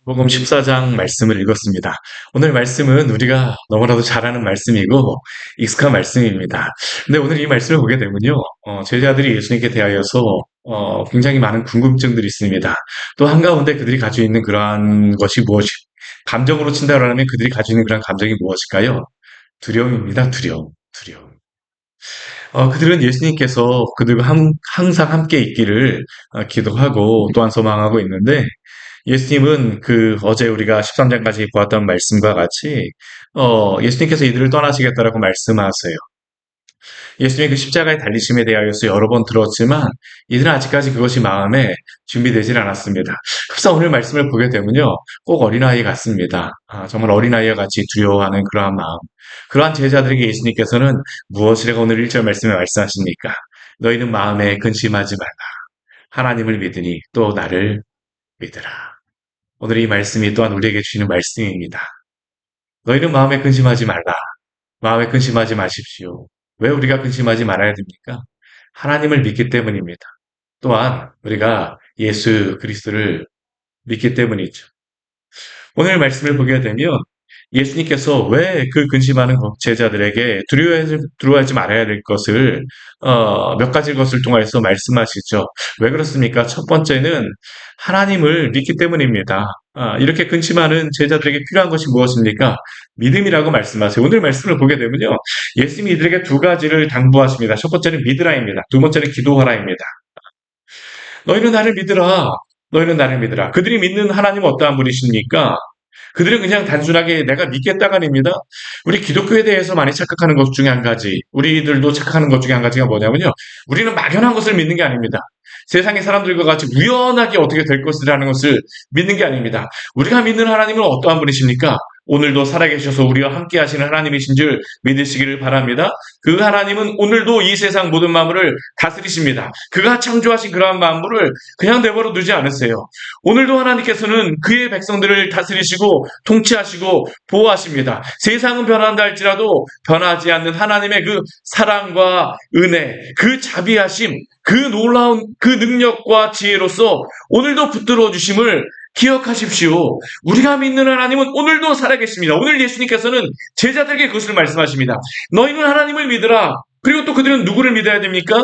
복음 14장 말씀을 읽었습니다. 오늘 말씀은 우리가 너무나도 잘 아는 말씀이고 익숙한 말씀입니다. 근데 오늘 이 말씀을 보게 되면요. 제자들이 예수님께 대하여서 굉장히 많은 궁금증들이 있습니다. 또 한가운데 그들이 가지고 있는 그러한 것이 무엇이, 감정으로 친다고 하면 그들이 가지고 있는 그러한 감정이 무엇일까요? 두려움입니다. 두려움. 두려움. 그들은 예수님께서 그들과 항상 함께 있기를 기도하고 또한 소망하고 있는데, 예수님은 어제 우리가 13장까지 보았던 말씀과 같이 예수님께서 이들을 떠나시겠다라고 말씀하세요. 예수님의 그 십자가의 달리심에 대하여서 여러 번 들었지만 이들은 아직까지 그것이 마음에 준비되질 않았습니다. 그래서 오늘 말씀을 보게 되면요, 꼭 어린아이 같습니다. 정말 어린아이와 같이 두려워하는 그러한 마음. 그러한 제자들에게 예수님께서는 무엇이라고 오늘 1절 말씀에 말씀하십니까? 너희는 마음에 근심하지 말라. 하나님을 믿으니 또 나를 믿으라. 오늘 이 말씀이 또한 우리에게 주시는 말씀입니다. 너희는 마음에 근심하지 말라. 마음에 근심하지 마십시오. 왜 우리가 근심하지 말아야 됩니까? 하나님을 믿기 때문입니다. 또한 우리가 예수 그리스도를 믿기 때문이죠. 오늘 말씀을 보게 되면 예수님께서 왜 그 근심하는 제자들에게 두려워하지 말아야 될 것을 몇 가지 것을 통해서 말씀하시죠. 왜 그렇습니까? 첫 번째는 하나님을 믿기 때문입니다. 이렇게 근심하는 제자들에게 필요한 것이 무엇입니까? 믿음이라고 말씀하세요. 오늘 말씀을 보게 되면요, 예수님이 이들에게 두 가지를 당부하십니다. 첫 번째는 믿으라입니다. 두 번째는 기도하라입니다. 너희는 나를 믿으라. 너희는 나를 믿으라. 그들이 믿는 하나님은 어떠한 분이십니까? 그들은 그냥 단순하게 내가 믿겠다가 아닙니다. 우리 기독교에 대해서 많이 착각하는 것 중에 한 가지, 우리들도 착각하는 것 중에 한 가지가 뭐냐면요, 우리는 막연한 것을 믿는 게 아닙니다. 세상의 사람들과 같이 우연하게 어떻게 될 것이라는 것을 믿는 게 아닙니다. 우리가 믿는 하나님은 어떠한 분이십니까? 오늘도 살아계셔서 우리와 함께 하시는 하나님이신 줄 믿으시기를 바랍니다. 그 하나님은 오늘도 이 세상 모든 만물을 다스리십니다. 그가 창조하신 그러한 만물을 그냥 내버려 두지 않으세요. 오늘도 하나님께서는 그의 백성들을 다스리시고 통치하시고 보호하십니다. 세상은 변한다 할지라도 변하지 않는 하나님의 그 사랑과 은혜, 그 자비하심, 그 놀라운 그 능력과 지혜로서 오늘도 붙들어 주심을 기억하십시오. 우리가 믿는 하나님은 오늘도 살아계십니다. 오늘 예수님께서는 제자들에게 그것을 말씀하십니다. 너희는 하나님을 믿으라. 그리고 또 그들은 누구를 믿어야 됩니까?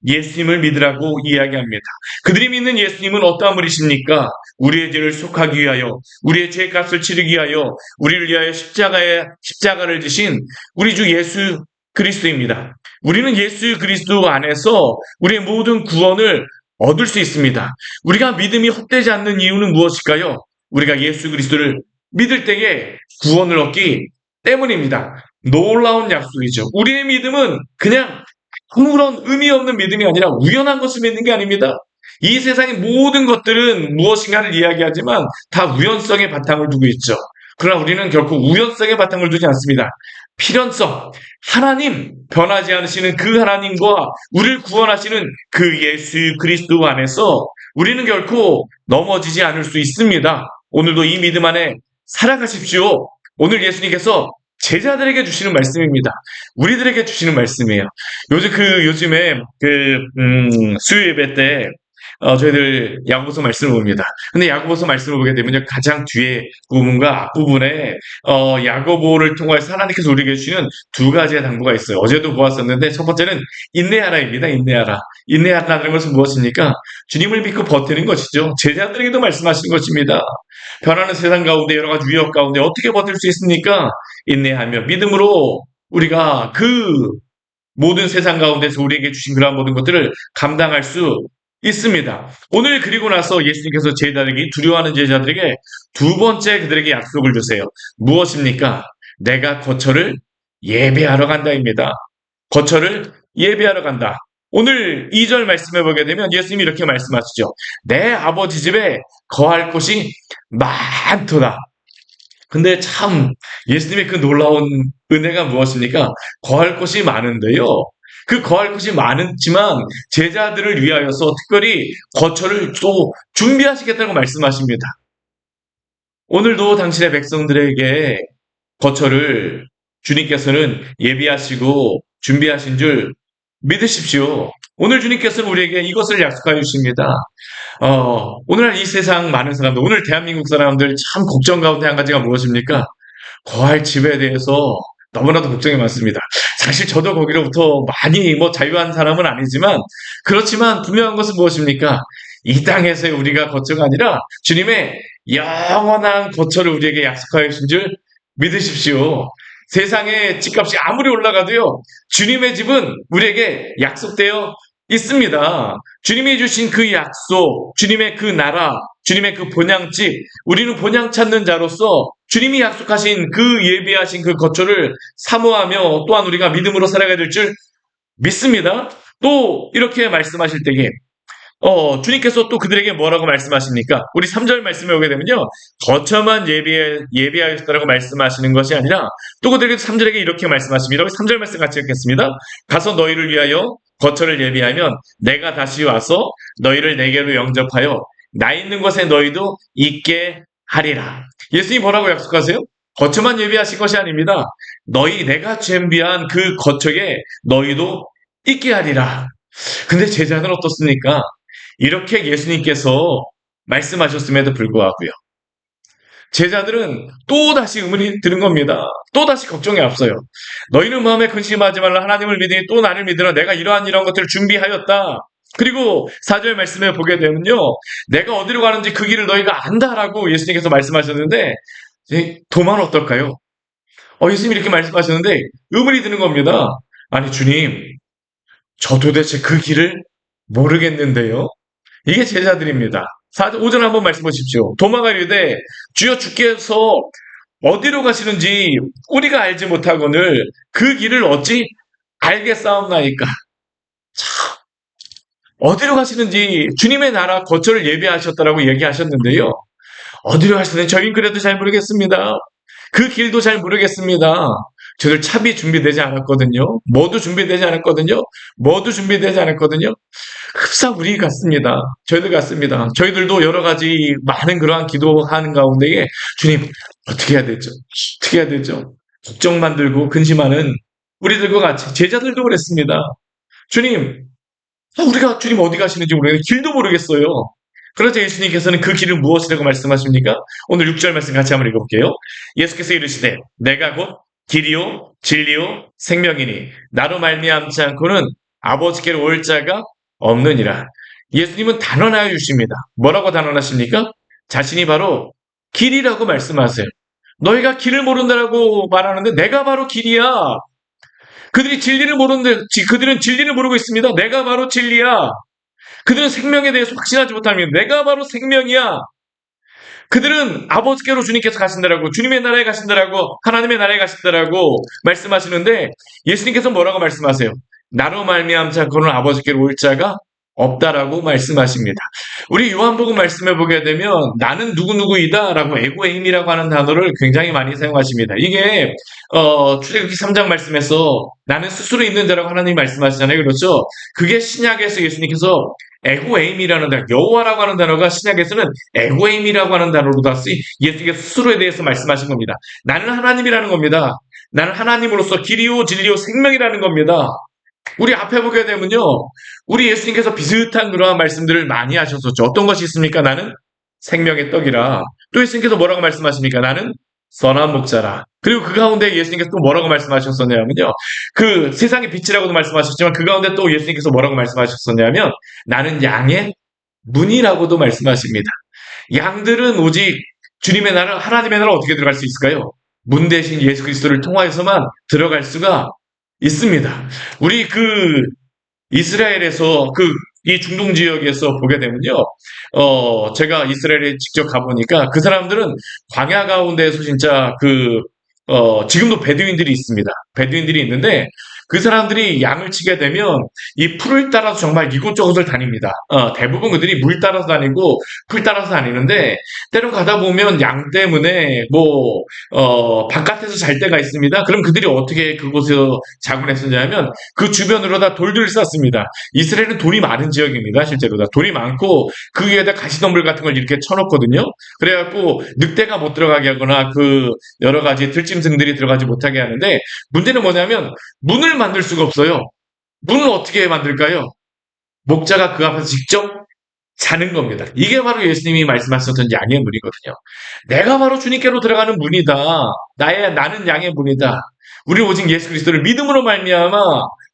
예수님을 믿으라고 이야기합니다. 그들이 믿는 예수님은 어떠한 분이십니까? 우리의 죄를 속하기 위하여, 우리의 죄값을 치르기 위하여, 우리를 위하여 십자가를 지신 우리 주 예수 그리스도입니다. 우리는 예수 그리스도 안에서 우리의 모든 구원을 얻을 수 있습니다. 우리가 믿음이 헛되지 않는 이유는 무엇일까요? 우리가 예수 그리스도를 믿을 때에 구원을 얻기 때문입니다. 놀라운 약속이죠. 우리의 믿음은 그냥 아무런 의미 없는 믿음이 아니라 우연한 것을 믿는 게 아닙니다. 이 세상의 모든 것들은 무엇인가를 이야기하지만 다 우연성의 바탕을 두고 있죠. 그러나 우리는 결코 우연성의 바탕을 두지 않습니다. 필연성, 하나님, 변하지 않으시는 그 하나님과 우리를 구원하시는 그 예수 그리스도 안에서 우리는 결코 넘어지지 않을 수 있습니다. 오늘도 이 믿음 안에 살아가십시오. 오늘 예수님께서 제자들에게 주시는 말씀입니다. 우리들에게 주시는 말씀이에요. 요즘에 수요 예배 때 저희들 야고보서 말씀을 봅니다. 근데 야고보서 말씀을 보게 되면 가장 뒤에 부분과 앞부분에 야고보를 통해서 하나님께서 우리에게 주시는 두 가지의 당부가 있어요. 어제도 보았었는데 첫 번째는 인내하라입니다. 인내하라. 인내하라는 것은 무엇입니까? 주님을 믿고 버티는 것이죠. 제자들에게도 말씀하시는 것입니다. 변하는 세상 가운데 여러 가지 위협 가운데 어떻게 버틸 수 있습니까? 인내하며 믿음으로 우리가 그 모든 세상 가운데서 우리에게 주신 그러한 모든 것들을 감당할 수 있습니다. 오늘 그리고 나서 예수님께서 제자들에게, 두려워하는 제자들에게 두 번째 그들에게 약속을 주세요. 무엇입니까? 내가 거처를 예배하러 간다입니다. 거처를 예배하러 간다. 오늘 2절 말씀해 보게 되면 예수님이 이렇게 말씀하시죠. 내 아버지 집에 거할 곳이 많도다. 근데 참 예수님의 그 놀라운 은혜가 무엇입니까? 거할 곳이 많은데요. 그 거할 곳이 많지만 제자들을 위하여서 특별히 거처를 또 준비하시겠다고 말씀하십니다. 오늘도 당신의 백성들에게 거처를 주님께서는 예비하시고 준비하신 줄 믿으십시오. 오늘 주님께서는 우리에게 이것을 약속하여 주십니다. 오늘날 이 세상 많은 사람들, 오늘 대한민국 사람들 참 걱정 가운데 한 가지가 무엇입니까? 거할 집에 대해서 너무나도 걱정이 많습니다. 사실 저도 거기로부터 많이 자유한 사람은 아니지만, 그렇지만 분명한 것은 무엇입니까? 이 땅에서의 우리가 거처가 아니라 주님의 영원한 거처를 우리에게 약속하여 주신 줄 믿으십시오. 세상의 집값이 아무리 올라가도요, 주님의 집은 우리에게 약속되어 있습니다. 주님이 주신 그 약속, 주님의 그 나라, 주님의 그 본향집, 우리는 본향 찾는 자로서 주님이 약속하신 그 예비하신 그 거처를 사모하며 또한 우리가 믿음으로 살아가야 될 줄 믿습니다. 또 이렇게 말씀하실 때에 주님께서 또 그들에게 뭐라고 말씀하십니까? 우리 3절 말씀에 오게 되면요. 거처만 예비하였다라고 말씀하시는 것이 아니라 또 그들에게 3절에게 이렇게 말씀하십니다. 우리 3절 말씀 같이 읽겠습니다. 가서 너희를 위하여 거처를 예비하면 내가 다시 와서 너희를 내게로 영접하여 나 있는 곳에 너희도 있게 하리라. 예수님이 뭐라고 약속하세요? 거처만 예비하신 것이 아닙니다. 내가 준비한 그 거처에 너희도 있게 하리라. 근데 제자는 어떻습니까? 이렇게 예수님께서 말씀하셨음에도 불구하고요. 제자들은 또다시 의문이 드는 겁니다. 또다시 걱정이 앞서요. 너희는 마음에 근심하지 말라. 하나님을 믿으니 또 나를 믿으라. 내가 이러한 것들을 준비하였다. 그리고 4절 말씀에 보게 되면요. 내가 어디로 가는지 그 길을 너희가 안다라고 예수님께서 말씀하셨는데 도마는 어떨까요? 예수님이 이렇게 말씀하셨는데 의문이 드는 겁니다. 아니 주님, 저 도대체 그 길을 모르겠는데요. 이게 제자들입니다. 5절 한번 말씀 보십시오. 도마가 이르되 주여 주께서 어디로 가시는지 우리가 알지 못하거늘 그 길을 어찌 알겠사옵나이까. 어디로 가시는지 주님의 나라 거처를 예비하셨다라고 얘기하셨는데요. 어디로 가시는지 저희는 그래도 잘 모르겠습니다. 그 길도 잘 모르겠습니다. 저들 차비 준비되지 않았거든요. 뭐도 준비되지 않았거든요. 뭐도 준비되지 않았거든요. 흡사 우리 같습니다. 저희들 같습니다. 저희들도 여러 가지 많은 그러한 기도하는 가운데에 주님 어떻게 해야 되죠? 어떻게 해야 되죠? 걱정만 들고 근심하는 우리들과 같이 제자들도 그랬습니다. 주님, 우리가 주님 어디 가시는지 모르겠어요. 길도 모르겠어요. 그러자 예수님께서는 그 길은 무엇이라고 말씀하십니까? 오늘 6절 말씀 같이 한번 읽어볼게요. 예수께서 이르시되 내가 곧 길이요 진리요 생명이니 나로 말미암지 않고는 아버지께로 올 자가 없느니라. 예수님은 단언하여 주십니다. 뭐라고 단언하십니까? 자신이 바로 길이라고 말씀하세요. 너희가 길을 모른다라고 말하는데 내가 바로 길이야. 그들은 진리를 모르고 있습니다. 내가 바로 진리야. 그들은 생명에 대해서 확신하지 못하면 내가 바로 생명이야. 그들은 아버지께로 주님께서 가신다라고, 주님의 나라에 가신다라고, 하나님의 나라에 가신다라고 말씀하시는데 예수님께서 뭐라고 말씀하세요? 나로 말미암지 않고는 아버지께로 올 자가 없다라고 말씀하십니다. 우리 요한복음 말씀해 보게 되면 나는 누구누구이다라고 에고에임이라고 하는 단어를 굉장히 많이 사용하십니다. 이게 출애굽기 3장 말씀에서 나는 스스로 있는 자라고 하나님이 말씀하시잖아요. 그렇죠? 그게 신약에서 예수님께서 에고에임이라는 단어, 여호와라고 하는 단어가 신약에서는 에고에임이라고 하는 단어로 다시 예수님께서 스스로에 대해서 말씀하신 겁니다. 나는 하나님이라는 겁니다. 나는 하나님으로서 길이요 진리요 생명이라는 겁니다. 우리 앞에 보게 되면요. 우리 예수님께서 비슷한 그러한 말씀들을 많이 하셨었죠. 어떤 것이 있습니까? 나는 생명의 떡이라. 또 예수님께서 뭐라고 말씀하십니까? 나는 선한 목자라. 그리고 그 가운데 예수님께서 또 뭐라고 말씀하셨었냐면요. 그 세상의 빛이라고도 말씀하셨지만 그 가운데 또 예수님께서 뭐라고 말씀하셨었냐면 나는 양의 문이라고도 말씀하십니다. 양들은 오직 주님의 나라, 하나님의 나라 어떻게 들어갈 수 있을까요? 문 대신 예수 그리스도를 통하여서만 들어갈 수가 있습니다. 우리 이스라엘에서 이 중동 지역에서 보게 되면요. 제가 이스라엘에 직접 가보니까 그 사람들은 광야 가운데에서 진짜 지금도 베두인들이 있습니다. 베두인들이 있는데 그 사람들이 양을 치게 되면 이 풀을 따라서 정말 이곳저곳을 다닙니다. 대부분 그들이 물 따라서 다니고 풀 따라서 다니는데 때로 가다 보면 양 때문에 바깥에서 잘 때가 있습니다. 그럼 그들이 어떻게 그곳에서 자곤 했었냐면 그 주변으로 다 돌들을 쌓습니다. 이스라엘은 돌이 많은 지역입니다. 실제로 다 돌이 많고 그 위에다 가시덤불 같은 걸 이렇게 쳐놓거든요. 그래갖고 늑대가 못 들어가게 하거나 여러 가지 들짐승들이 들어가지 못하게 하는데 문제는 뭐냐면 문을 만들 수가 없어요. 문을 어떻게 만들까요? 목자가 그 앞에서 직접 자는 겁니다. 이게 바로 예수님이 말씀하셨던 양의 문이거든요. 내가 바로 주님께로 들어가는 문이다. 나는 양의 문이다. 우리 오직 예수 그리스도를 믿음으로 말미암아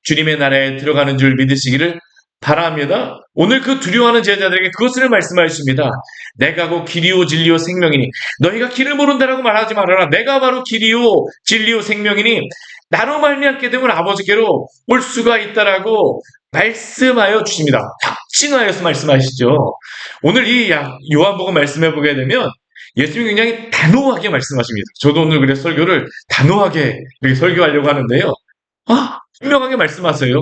주님의 나라에 들어가는 줄 믿으시기를 바랍니다. 오늘 그 두려워하는 제자들에게 그것을 말씀하십니다. 내가 곧 길이요 진리요 생명이니 너희가 길을 모른다라고 말하지 말아라. 내가 바로 길이요 진리요 생명이니 나로 말미암게 되면 아버지께로 올 수가 있다라고 말씀하여 주십니다. 확증하여서 말씀하시죠. 오늘 이 요한복음 말씀해 보게 되면 예수님이 굉장히 단호하게 말씀하십니다. 저도 오늘 그래서 설교를 단호하게 이렇게 설교하려고 하는데요. 분명하게 말씀하세요.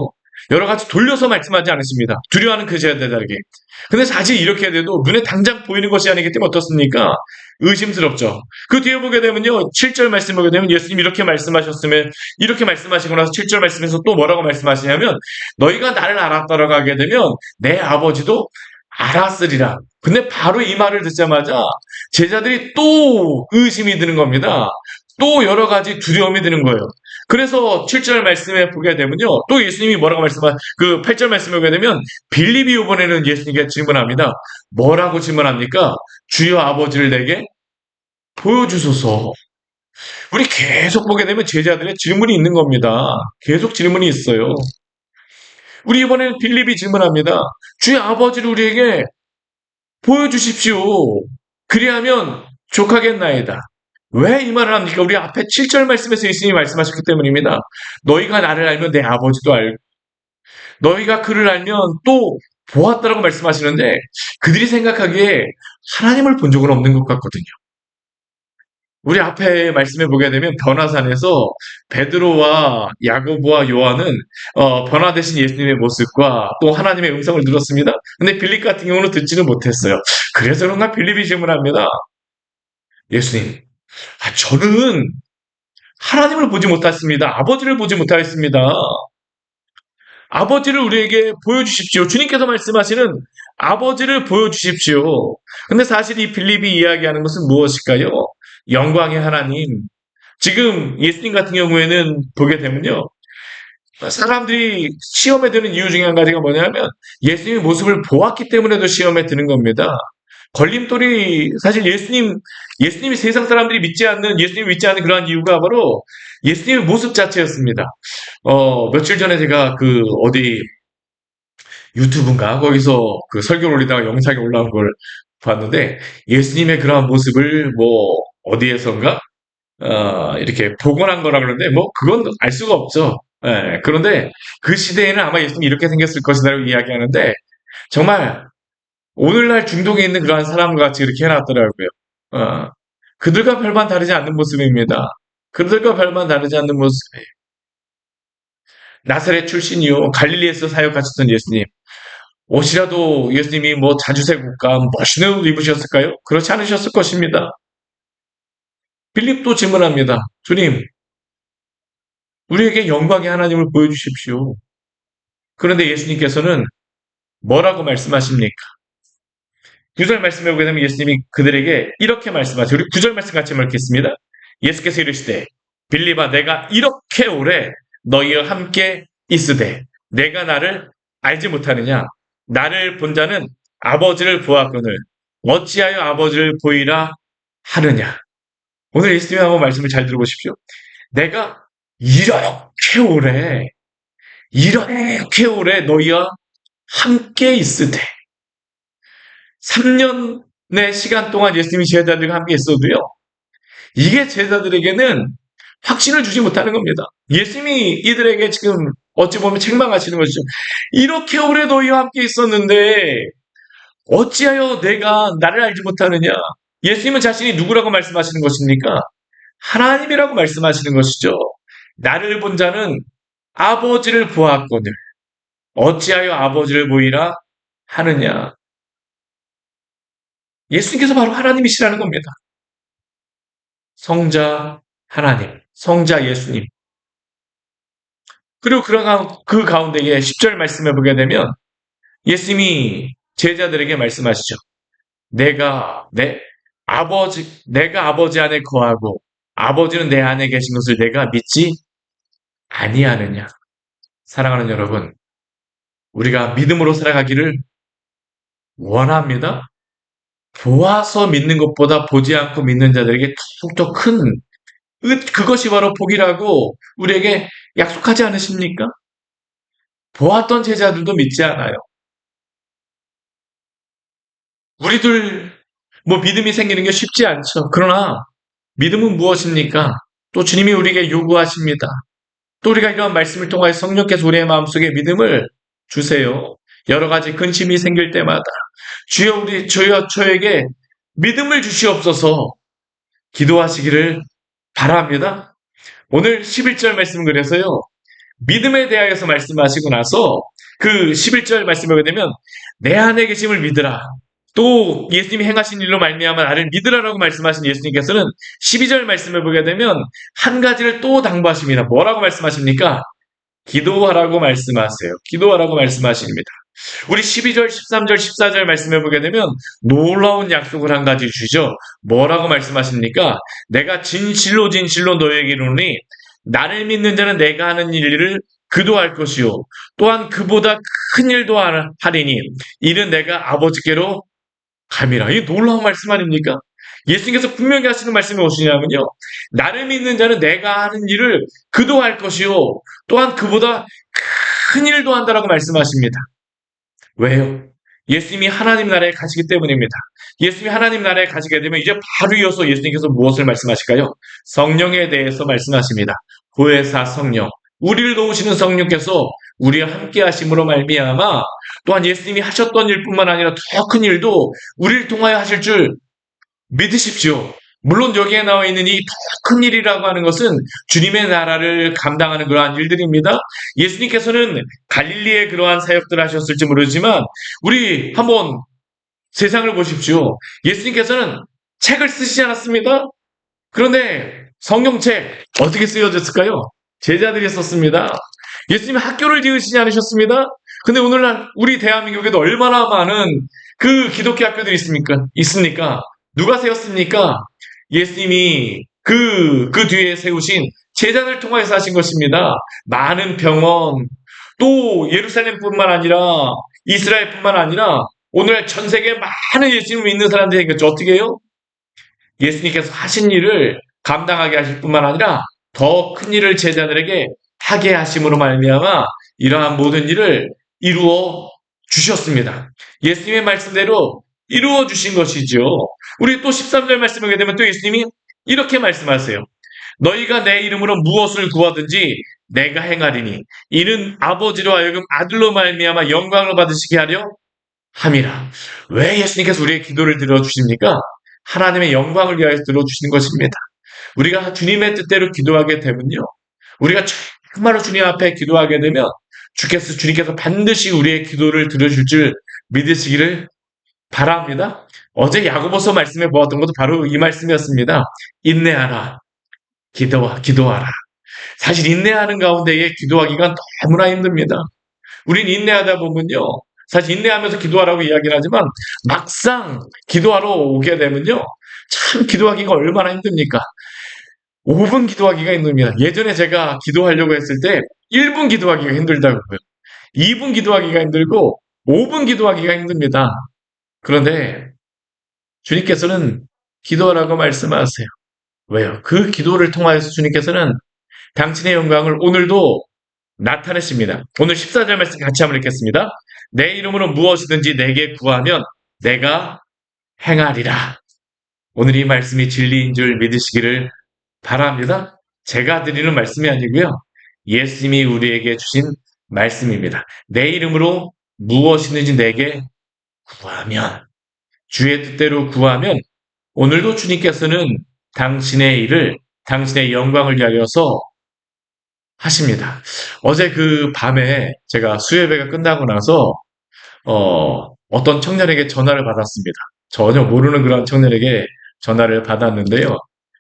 여러 가지 돌려서 말씀하지 않으십니다. 두려워하는 그 제자들에게. 근데 사실 이렇게 돼도 눈에 당장 보이는 것이 아니기 때문에 어떻습니까? 의심스럽죠. 그 뒤에 보게 되면요. 7절 말씀 보게 되면 예수님 이렇게 말씀하셨으면 이렇게 말씀하시고 나서 7절 말씀에서 또 뭐라고 말씀하시냐면 너희가 나를 알았다라고 하게 되면 내 아버지도 알았으리라. 근데 바로 이 말을 듣자마자 제자들이 또 의심이 드는 겁니다. 또 여러 가지 두려움이 드는 거예요. 그래서 7절 말씀에 보게 되면요. 또 예수님이 뭐라고 그 8절 말씀에 보게 되면 빌립이 이번에는 예수님께 질문합니다. 뭐라고 질문합니까? 주여 아버지를 내게 보여주소서. 우리 계속 보게 되면 제자들의 질문이 있는 겁니다. 계속 질문이 있어요. 우리 이번에는 빌립이 질문합니다. 주여 아버지를 우리에게 보여주십시오. 그리하면 족하겠나이다. 왜 이 말을 합니까? 우리 앞에 7절 말씀에서 예수님이 말씀하셨기 때문입니다. 너희가 나를 알면 내 아버지도 알고 너희가 그를 알면 또 보았다라고 말씀하시는데 그들이 생각하기에 하나님을 본 적은 없는 것 같거든요. 우리 앞에 말씀해 보게 되면 변화산에서 베드로와 야고보와 요한은 변화되신 예수님의 모습과 또 하나님의 음성을 들었습니다. 근데 빌립 같은 경우는 듣지는 못했어요. 그래서 그런가 빌립이 질문합니다. 예수님, 저는 하나님을 보지 못했습니다. 아버지를 보지 못하였습니다. 아버지를 우리에게 보여주십시오. 주님께서 말씀하시는 아버지를 보여주십시오. 근데 사실 이 빌립이 이야기하는 것은 무엇일까요? 영광의 하나님. 지금 예수님 같은 경우에는 보게 되면요. 사람들이 시험에 드는 이유 중에 한 가지가 뭐냐면 예수님의 모습을 보았기 때문에도 시험에 드는 겁니다. 걸림돌이 사실 예수님이 세상 사람들이 예수님을 믿지 않는 그러한 이유가 바로 예수님의 모습 자체였습니다. 며칠 전에 제가 어디 유튜브인가 거기서 그 설교를 올리다가 영상이 올라온 걸 봤는데 예수님의 그러한 모습을 어디에선가 이렇게 복원한 거라 그러는데 그건 알 수가 없죠. 예, 그런데 그 시대에는 아마 예수님이 이렇게 생겼을 것이라고 이야기하는데 정말 오늘날 중동에 있는 그러한 사람과 같이 이렇게 해놨더라고요. 어, 그들과 별반 다르지 않는 모습입니다. 그들과 별반 다르지 않는 모습이에요. 나사렛 출신이요. 갈릴리에서 사역하셨던 예수님. 옷이라도 예수님이 자주색 옷감, 멋있는 옷 입으셨을까요? 그렇지 않으셨을 것입니다. 빌립도 질문합니다. 주님, 우리에게 영광의 하나님을 보여주십시오. 그런데 예수님께서는 뭐라고 말씀하십니까? 9절 말씀해 보게 되면 예수님이 그들에게 이렇게 말씀하세요. 우리 9절 말씀 같이 읽겠습니다. 예수께서 이르시되 빌립아 내가 이렇게 오래 너희와 함께 있으되 내가 나를 알지 못하느냐 나를 본 자는 아버지를 보았거늘 어찌하여 아버지를 보이라 하느냐. 오늘 예수님의 한번 말씀을 잘 들어보십시오. 내가 이렇게 오래 너희와 함께 있으되 3년의 시간 동안 예수님이 제자들과 함께 있어도요. 이게 제자들에게는 확신을 주지 못하는 겁니다. 예수님이 이들에게 지금 어찌 보면 책망하시는 것이죠. 이렇게 오래 너희와 함께 있었는데 어찌하여 내가 나를 알지 못하느냐. 예수님은 자신이 누구라고 말씀하시는 것입니까? 하나님이라고 말씀하시는 것이죠. 나를 본 자는 아버지를 보았거늘 어찌하여 아버지를 보이라 하느냐. 예수님께서 바로 하나님이시라는 겁니다. 성자 하나님, 성자 예수님. 그리고 그 가운데에 10절 말씀해 보게 되면 예수님이 제자들에게 말씀하시죠. 내가 아버지 안에 거하고 아버지는 내 안에 계신 것을 내가 믿지 아니하느냐. 사랑하는 여러분, 우리가 믿음으로 살아가기를 원합니다. 보아서 믿는 것보다 보지 않고 믿는 자들에게 더욱더 큰 그것이 바로 복이라고 우리에게 약속하지 않으십니까? 보았던 제자들도 믿지 않아요. 우리들 뭐 믿음이 생기는 게 쉽지 않죠. 그러나 믿음은 무엇입니까? 또 주님이 우리에게 요구하십니다. 또 우리가 이러한 말씀을 통하여 성령께서 우리의 마음속에 믿음을 주세요. 여러 가지 근심이 생길 때마다 주여 저에게 믿음을 주시옵소서 기도하시기를 바랍니다. 오늘 11절 말씀 그래서요. 믿음에 대하여서 말씀하시고 나서 그 11절 말씀을 보게 되면 내 안에 계심을 믿으라. 또 예수님이 행하신 일로 말미암아 나를 믿으라라고 말씀하신 예수님께서는 12절 말씀을 보게 되면 한 가지를 또 당부하십니다. 뭐라고 말씀하십니까? 기도하라고 말씀하세요. 기도하라고 말씀하십니다. 우리 12절, 13절, 14절 말씀해 보게 되면 놀라운 약속을 한 가지 주시죠. 뭐라고 말씀하십니까? 내가 진실로 진실로 너에게 이르노니 나를 믿는 자는 내가 하는 일을 그도 할 것이요 또한 그보다 큰 일도 하리니 이는 내가 아버지께로 감이라. 이 놀라운 말씀 아닙니까? 예수님께서 분명히 하시는 말씀이 무엇이냐면요. 나를 믿는 자는 내가 하는 일을 그도 할 것이요. 또한 그보다 큰 일도 한다라고 말씀하십니다. 왜요? 예수님이 하나님 나라에 가시기 때문입니다. 예수님이 하나님 나라에 가시게 되면 이제 바로 이어서 예수님께서 무엇을 말씀하실까요? 성령에 대해서 말씀하십니다. 보혜사 성령. 우리를 도우시는 성령께서 우리와 함께 하심으로 말미암아 또한 예수님이 하셨던 일뿐만 아니라 더 큰 일도 우리를 통하여 하실 줄 믿으십시오. 물론 여기에 나와 있는 이 더 큰 일이라고 하는 것은 주님의 나라를 감당하는 그러한 일들입니다. 예수님께서는 갈릴리에 그러한 사역들을 하셨을지 모르지만 우리 한번 세상을 보십시오. 예수님께서는 책을 쓰시지 않았습니다. 그런데 성경책 어떻게 쓰여졌을까요? 제자들이 썼습니다. 예수님이 학교를 지으시지 않으셨습니다. 근데 오늘날 우리 대한민국에도 얼마나 많은 그 기독교 학교들이 있습니까? 누가 세웠습니까? 예수님이 그 뒤에 세우신 제자들 통해서 하신 것입니다. 많은 병원, 또 예루살렘뿐만 아니라 이스라엘뿐만 아니라 오늘 전 세계 많은 예수님을 믿는 사람들이 생겼죠. 어떻게 해요? 예수님께서 하신 일을 감당하게 하실 뿐만 아니라 더 큰 일을 제자들에게 하게 하심으로 말미암아 이러한 모든 일을 이루어 주셨습니다. 예수님의 말씀대로 이루어 주신 것이죠. 우리 또 13절 말씀을 보게 되면 또 예수님이 이렇게 말씀하세요. 너희가 내 이름으로 무엇을 구하든지 내가 행하리니 이는 아버지로 하여금 아들로 말미암아 영광을 받으시게 하려 함이라. 왜 예수님께서 우리의 기도를 들어주십니까? 하나님의 영광을 위하여 들어주시는 것입니다. 우리가 주님의 뜻대로 기도하게 되면요. 우리가 정말로 주님 앞에 기도하게 되면 주님께서 반드시 우리의 기도를 들어줄 줄 믿으시기를 바랍니다. 어제 야고보서 말씀에 보았던 것도 바로 이 말씀이었습니다. 인내하라. 기도하라. 사실 인내하는 가운데에 기도하기가 너무나 힘듭니다. 우린 인내하다 보면요. 사실 인내하면서 기도하라고 이야기를 하지만 막상 기도하러 오게 되면요. 참 기도하기가 얼마나 힘듭니까? 5분 기도하기가 힘듭니다. 예전에 제가 기도하려고 했을 때 1분 기도하기가 힘들다고요. 2분 기도하기가 힘들고 5분 기도하기가 힘듭니다. 그런데 주님께서는 기도하라고 말씀하세요. 왜요? 그 기도를 통하여서 주님께서는 당신의 영광을 오늘도 나타내십니다. 오늘 14절 말씀 같이 한번 읽겠습니다. 내 이름으로 무엇이든지 내게 구하면 내가 행하리라. 오늘 이 말씀이 진리인 줄 믿으시기를 바랍니다. 제가 드리는 말씀이 아니고요. 예수님이 우리에게 주신 말씀입니다. 내 이름으로 무엇이든지 내게 구하면 주의 뜻대로 구하면 오늘도 주님께서는 당신의 일을 당신의 영광을 위하여서 하십니다. 어제 그 밤에 제가 수요예배가 끝나고 나서 어떤 청년에게 전화를 받았습니다. 전혀 모르는 그런 청년에게 전화를 받았는데요.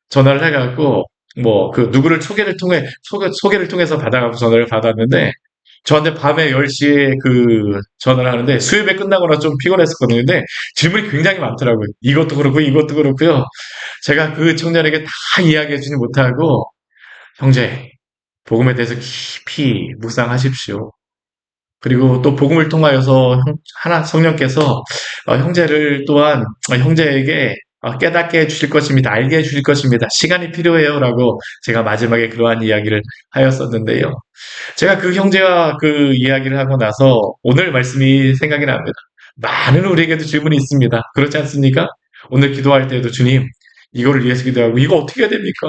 전화를 해갖고 뭐 그 누구를 소개를 통해서 받아갖고 전화를 받았는데 저한테 밤에 10시에 그 전화를 하는데 수요예배 끝나고 나서 좀 피곤했었거든요. 근데 질문이 굉장히 많더라고요. 이것도 그렇고 이것도 그렇고요. 제가 그 청년에게 다 이야기해주지 못하고 형제 복음에 대해서 깊이 묵상하십시오. 그리고 또 복음을 통하여서 하나 성령께서 형제를 또한 형제에게 깨닫게 해주실 것입니다. 알게 해주실 것입니다. 시간이 필요해요라고 제가 마지막에 그러한 이야기를 하였었는데요. 제가 그 형제와 그 이야기를 하고 나서 오늘 말씀이 생각이 납니다. 많은 우리에게도 질문이 있습니다. 그렇지 않습니까? 오늘 기도할 때에도 주님, 이거를 위해서 기도하고 이거 어떻게 해야 됩니까?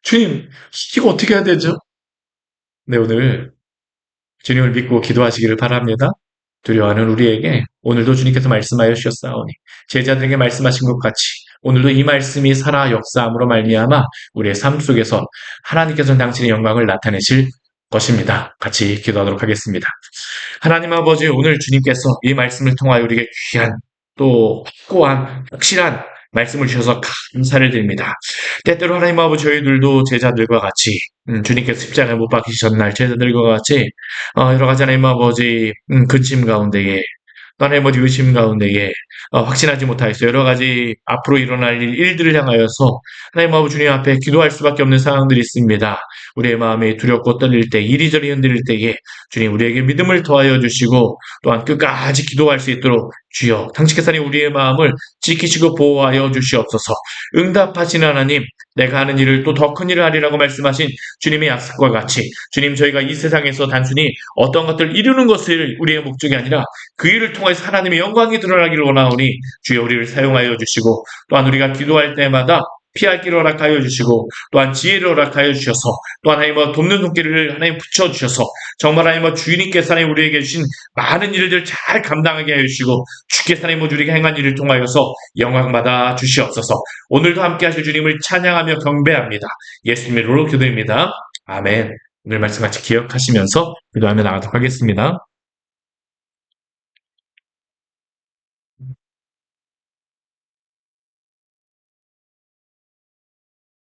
주님, 이거 어떻게 해야 되죠? 네, 오늘 주님을 믿고 기도하시기를 바랍니다. 두려워하는 우리에게 오늘도 주님께서 말씀하여 주셨사오니 제자들에게 말씀하신 것 같이 오늘도 이 말씀이 살아 역사함으로 말미암아 우리의 삶 속에서 하나님께서는 당신의 영광을 나타내실 것입니다. 같이 기도하도록 하겠습니다. 하나님 아버지, 오늘 주님께서 이 말씀을 통하여 우리에게 귀한 또 확고한 확실한 말씀을 주셔서 감사를 드립니다. 때때로 하나님 아버지, 저희들도 제자들과 같이 주님께서 십자가에 못 박히신 날 제자들과 같이 여러 가지 하나님 아버지 근심 가운데에 또 하나님 아버지 의심 가운데에 확신하지 못하였어 여러 가지 앞으로 일어날 일들을 향하여서 하나님 아버지 주님 앞에 기도할 수밖에 없는 상황들이 있습니다. 우리의 마음이 두렵고 떨릴 때 이리저리 흔들릴 때에 주님 우리에게 믿음을 더하여 주시고 또한 끝까지 기도할 수 있도록 주여 당신께서 우리의 마음을 지키시고 보호하여 주시옵소서. 응답하신 하나님, 내가 하는 일을 또 더 큰 일을 하리라고 말씀하신 주님의 약속과 같이 주님, 저희가 이 세상에서 단순히 어떤 것들을 이루는 것을 우리의 목적이 아니라 그 일을 통해서 하나님의 영광이 드러나기를 원하오니 주여 우리를 사용하여 주시고 또한 우리가 기도할 때마다 피할 길을 허락하여 주시고 또한 지혜를 허락하여 주셔서 또한 하나님 돕는 손길을 하나님 붙여주셔서 정말 하나님 주님께서 하나님 우리에게 주신 많은 일들 잘 감당하게 하여 주시고 주께서 하나님 우리에게 행한 일을 통하여서 영광받아 주시옵소서. 오늘도 함께 하실 주님을 찬양하며 경배합니다. 예수님의 이름으로 기도드립니다. 아멘. 오늘 말씀 같이 기억하시면서 기도하며 나가도록 하겠습니다.